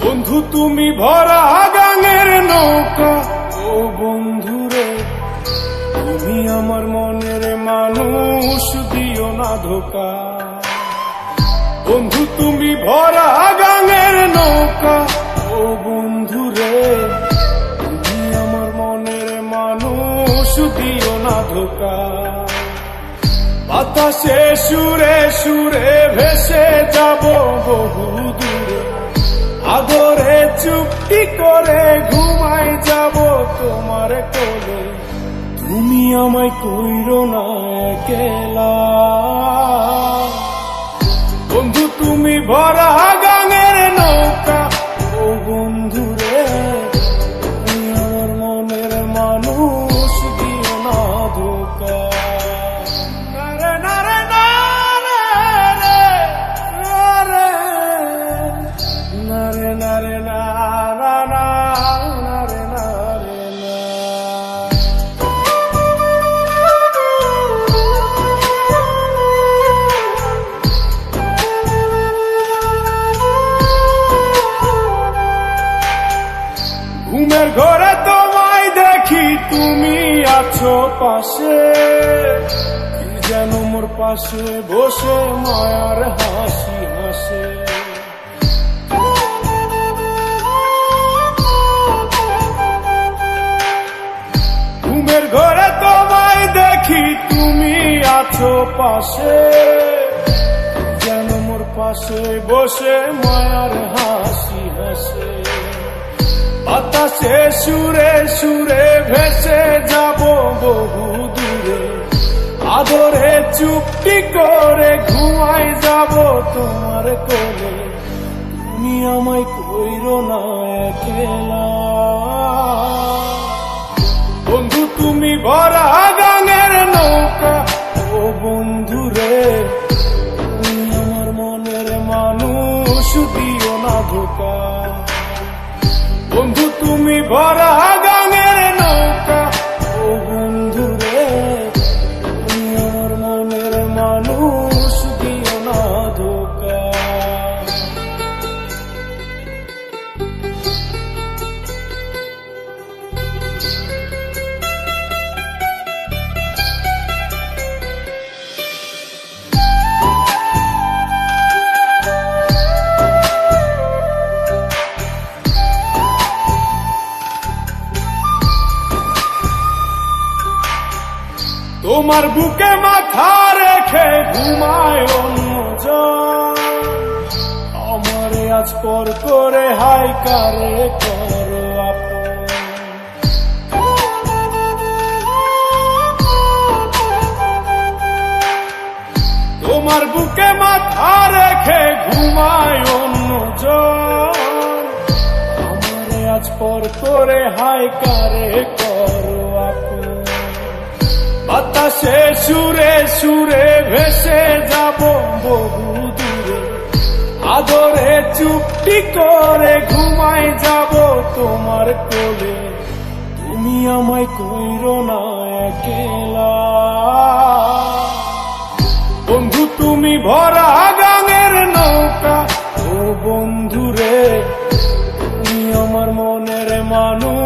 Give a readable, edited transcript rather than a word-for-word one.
বন্ধু তুমি ভরা গাঙের নৌকা, ও বন্ধুরে তুমি আমার মনের মানুষ, দিও না ধোকা। বন্ধু তুমি ভরা গাঙের নৌকা, ও বন্ধুরে তুমি আমার মনের মানুষ, দিও না ধোকা। বাতাসে সুরে সুরে ভেসে যাব বহু দূরে, আদরে চুপটি করে ঘুমাই যাব তোমার কোলে। তুমি আমায় কইরো না একলা, বন্ধু তুমি ভরা গাঙের নৌকা, ও বন্ধুরে তুমি আমার মনের মানুষ, দিও না ধোকা। ঘুমের ঘরে তোমায় দেখি তুমি আছো পাশে, কি যেন মোর পাশে বসে মায়ার হাসি হাসে। ঘুমের ঘরে তোমায় দেখি তুমি আছো পাশে, যেন মোর পাশে বসে মায়ার হাসি হাসে। বাতাসে সুরে সুরে ভেসে যাব বহু দূরে, আদরে চুপটি করে ঘুমাই যাব তোমার কোলে। তুমি আমায় কইরো না একলা, বন্ধু তুমি ভরা গাঙের নৌকা, ও বন্ধুরে তুমি আমার মনের মানুষ, দিও না ধোকা। বন্ধু তুমি ভরা গাঙের নৌকা, ও বন্ধুরে তুমি আমার মনের মানুষ, দিও না ধোকা। তোমার বুকে মাথা রেখে ঘুমায় অন্যজন, আমারে আজ পর করে হাই কারে করো আপন। তোমার বুকে মাথা রেখে ঘুমায় অন্যজন, আমারে আজ পর করে হাই কারে করো আপন। বাতাসে সুরে সুরে ভেসে যাব বহু দূরে, আদরে চুপটি করে ঘুমাই যাব তোমার কোলে। তুমি আমায় কইরো না একলা, বন্ধু তুমি ভরা গাঙের নৌকা, ও বন্ধুরে তুমি আমার মনের মানুষ,